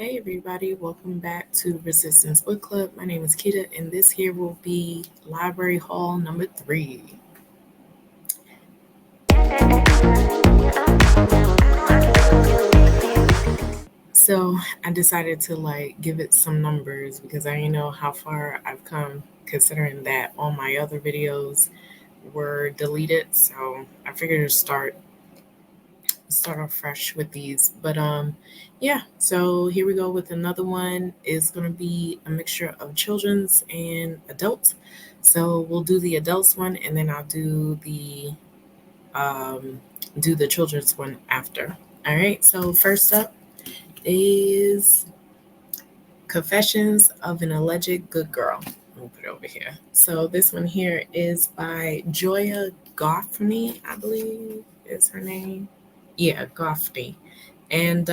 Hey everybody, welcome back to Resistance Book Club. My name is Kita and this here will be Library Hall number 3. So I decided to give it some numbers because I know how far I've come considering that all my other videos were deleted. So I figured to start off fresh with these. But yeah, so here we go with another one. It's gonna be a mixture of children's and adults. So we'll do the adults one and then I'll um do the children's one after. All right, so first up is Confessions of an Alleged Good Girl. I'll put it over here. So this one here is by Joya Goffney, I believe is her name. Yeah, Goffney. And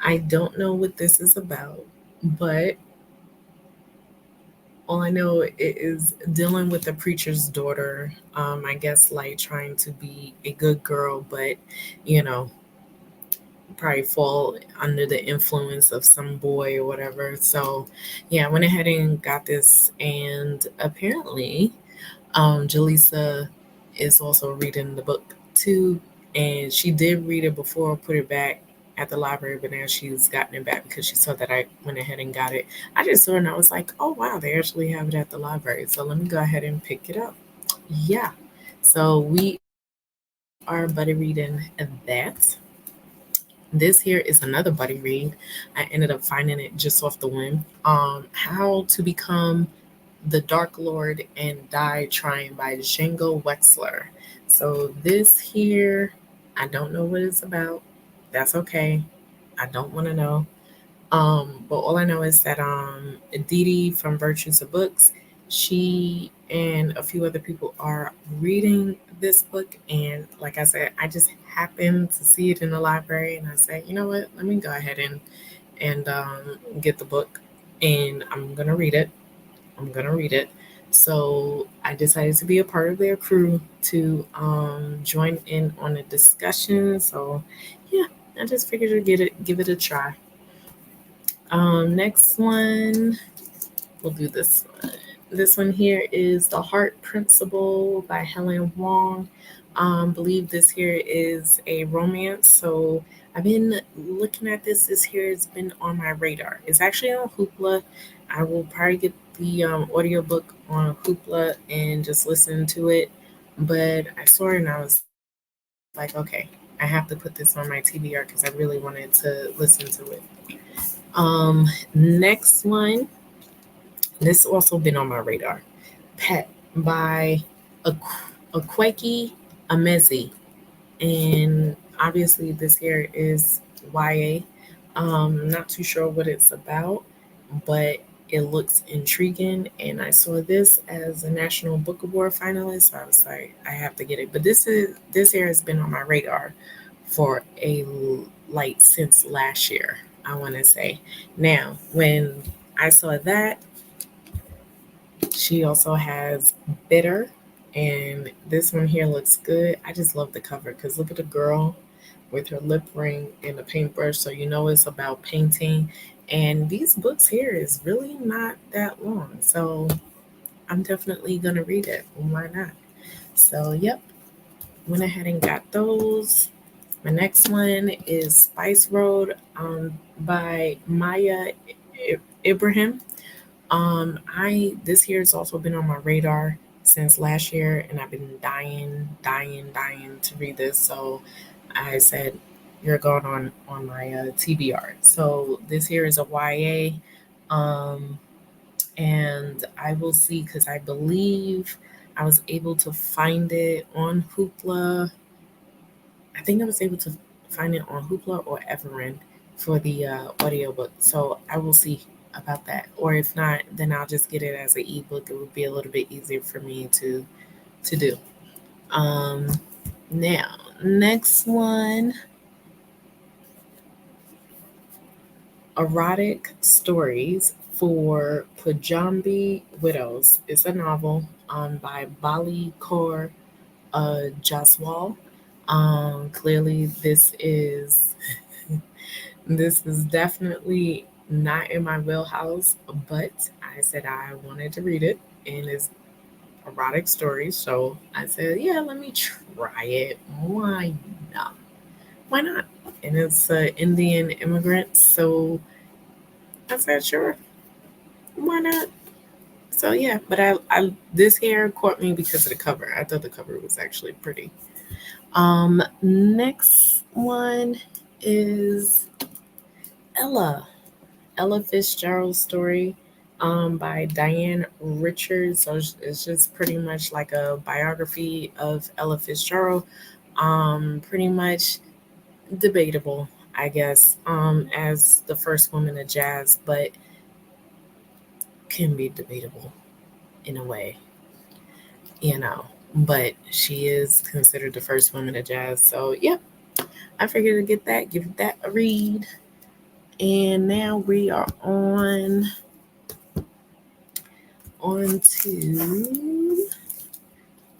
I don't know what this is about, but all I know it is dealing with the preacher's daughter. I guess like trying to be a good girl, but you know, probably fall under the influence of some boy or whatever. So yeah, I went ahead and got this, and apparently, Jaleesa is also reading the book too, and she did read it before, put it back at the library, but now she's gotten it back because she saw that I went ahead and got it. I just saw it and I was like, oh wow, they actually have it at the library. So let me go ahead and pick it up. Yeah. So we are buddy reading that. This here is another buddy read. I ended up finding it just off the whim. How to Become the Dark Lord and Die Trying by Django Wexler. So this here, I don't know what it's about. That's okay. I don't want to know. But all I know is that Dee Dee from Virtues of Books, she and a few other people are reading this book, and like I said, I just happened to see it in the library, and I said, you know what, let me go ahead and get the book, and I'm gonna read it. I'm gonna read it. So I decided to be a part of their crew to join in on a discussion. So yeah, I just figured to give it a try. Next one, we'll do this one. This one here is The Heart Principle by Helen Wong. Believe this here is a romance. So I've been looking at this. This here has been on my radar. It's actually on Hoopla. I will probably get the audiobook on Hoopla and just listen to it. But I saw it and I was like, okay, I have to put this on my TBR because I really wanted to listen to it. Next one, this also been on my radar. Pet by Akweki Amezi. And obviously this here is YA. Not too sure what it's about, but it looks intriguing. And I saw this as a National Book Award finalist, so I was like, I have to get it. But this here has been on my radar for a like since last year, I want to say. Now, when I saw that, she also has Bitter, and this one here looks good. I just love the cover because look at the girl with her lip ring and a paintbrush, so you know it's about painting. And these books here is really not that long, so I'm definitely gonna read it. Why not? So, yep, went ahead and got those. My next one is Spice Road by Maya Ibrahim. I This year has also been on my radar since last year, and I've been dying to read this. So I said, "You're going on my TBR." So this here is a YA, um, and I will see because I believe I was able to find it on Hoopla. I think I was able to find it on Hoopla or Everend for the audiobook. So I will see about that. Or if not, then I'll just get it as an ebook. It would be a little bit easier for me to do. Um, Now, next one, Erotic Stories for Punjabi Widows. It's a novel by Bali Kaur Jaswal. Clearly, this is This is definitely not in my wheelhouse, but I said I wanted to read it, and it's erotic story. So I said, yeah, let me try it. Why not? Why not? And it's Indian immigrant. So I said, sure, why not? So yeah, but I this here caught me because of the cover. I thought the cover was actually pretty. Next one is Ella. Ella Fitzgerald's story by Diane Richards. So it's just pretty much like a biography of Ella Fitzgerald. Pretty much debatable, I guess, as the first woman of jazz, but can be debatable in a way, you know. But she is considered the first woman of jazz. So, yeah, I figured to get that, give that a read. And now we are on to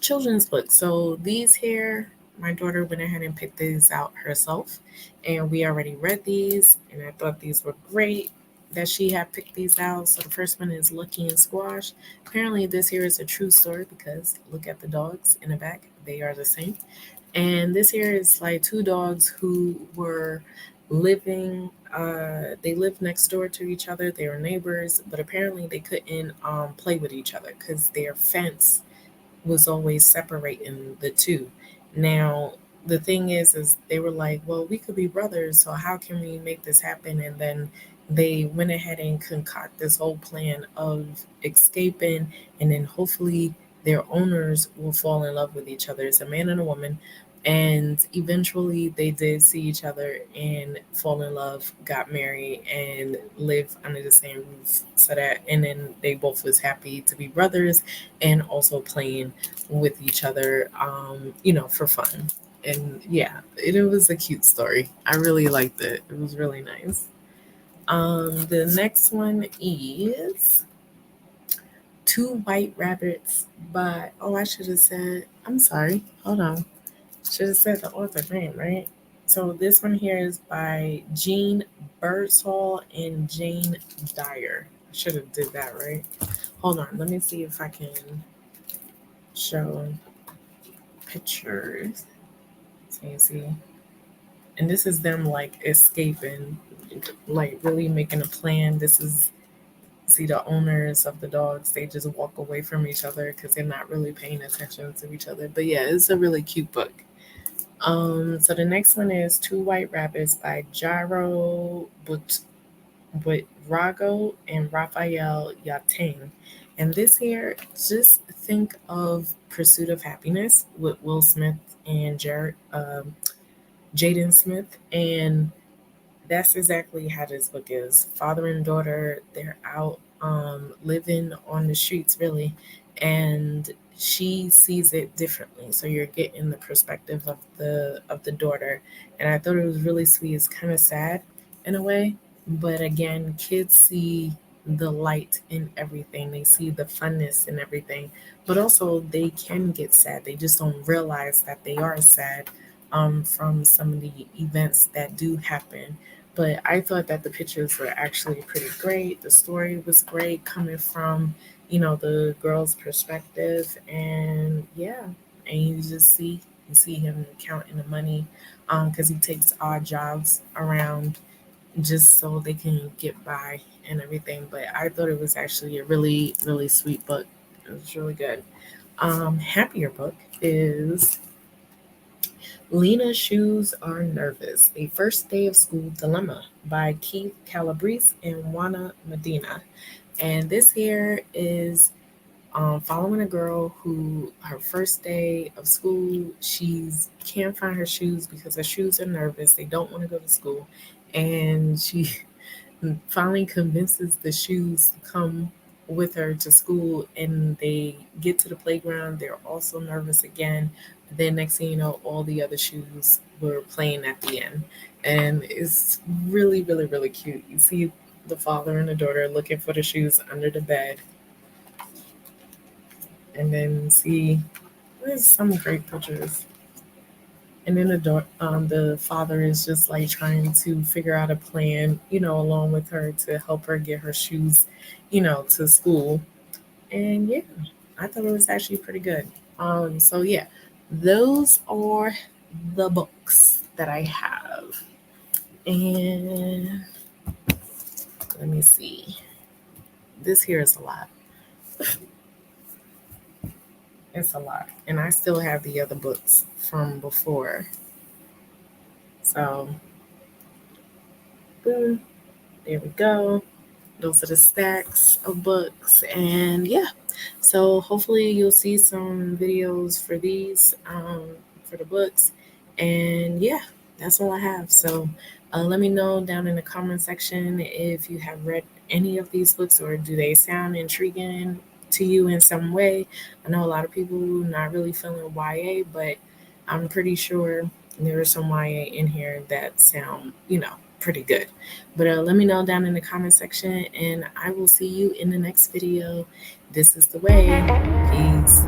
children's books. So these here, my daughter went ahead and picked these out herself, and we already read these, and I thought these were great that she had picked these out. So the first one is Lucky and Squash. Apparently, this here is a true story because look at the dogs in the back; they are the same. And this here is like two dogs who were living. They lived next door to each other. They were neighbors, but apparently they couldn't play with each other because their fence was always separating the two. Now, the thing is they were like, well, we could be brothers, so how can we make this happen? And then they went ahead and concoct this whole plan of escaping, and then hopefully their owners will fall in love with each other. It's a man and a woman. And eventually they did see each other and fall in love, got married, and live under the same roof. So that, and then they both was happy to be brothers and also playing with each other, for fun. And yeah, it was a cute story. I really liked it. It was really nice. The next one is Two White Rabbits by, oh, I should have said, I'm sorry, hold on. Should have said the author name, right? So this one here is by Jean Birdsall and Jane Dyer. I should have did that right. Hold on, let me see if I can show pictures. So you see, and this is them like escaping, like really making a plan. This is see the owners of the dogs. They just walk away from each other because they're not really paying attention to each other. But yeah, it's a really cute book. So the next one is Two White Rabbits by Jairo Buitrago and Raphael Yatain. And this here, just think of Pursuit of Happiness with Will Smith and Jaden Smith, and that's exactly how this book is. Father and daughter, they're out living on the streets, really, and she sees it differently. So you're getting the perspective of the daughter, and I thought it was really sweet. It's kind of sad in a way, but again, kids see the light in everything. They see the funness in everything, but also they can get sad. They just don't realize that they are sad from some of the events that do happen. But I thought that the pictures were actually pretty great. The story was great coming from, the girl's perspective. And yeah, and you see him counting the money because he takes odd jobs around just so they can get by and everything. But I thought it was actually a really, really sweet book. It was really good. Happier book is Lena's Shoes Are Nervous, A First Day of School Dilemma by Keith Calabrese and Juana Medina. And this here is following a girl who her first day of school, she's can't find her shoes because her shoes are nervous. They don't want to go to school. And she finally convinces the shoes to come with her to school, and they get to the playground. They're also nervous again. But then next thing you know, all the other shoes were playing at the end. And it's really, really, really cute. You see the father and the daughter looking for the shoes under the bed, and then see there's some great pictures. And then the father is just like trying to figure out a plan, along with her to help her get her shoes, to school. And yeah, I thought it was actually pretty good. So yeah, those are the books that I have. And let me see. This here is a lot. It's a lot. And I still have the other books from before. So, boom, there we go. Those are the stacks of books. And yeah, so hopefully you'll see some videos for these, for the books. And yeah, that's all I have. So let me know down in the comment section if you have read any of these books, or do they sound intriguing to you in some way. I know a lot of people not really feeling YA, but I'm pretty sure there are some YA in here that sound, pretty good. But let me know down in the comment section, and I will see you in the next video. This is the way. Peace.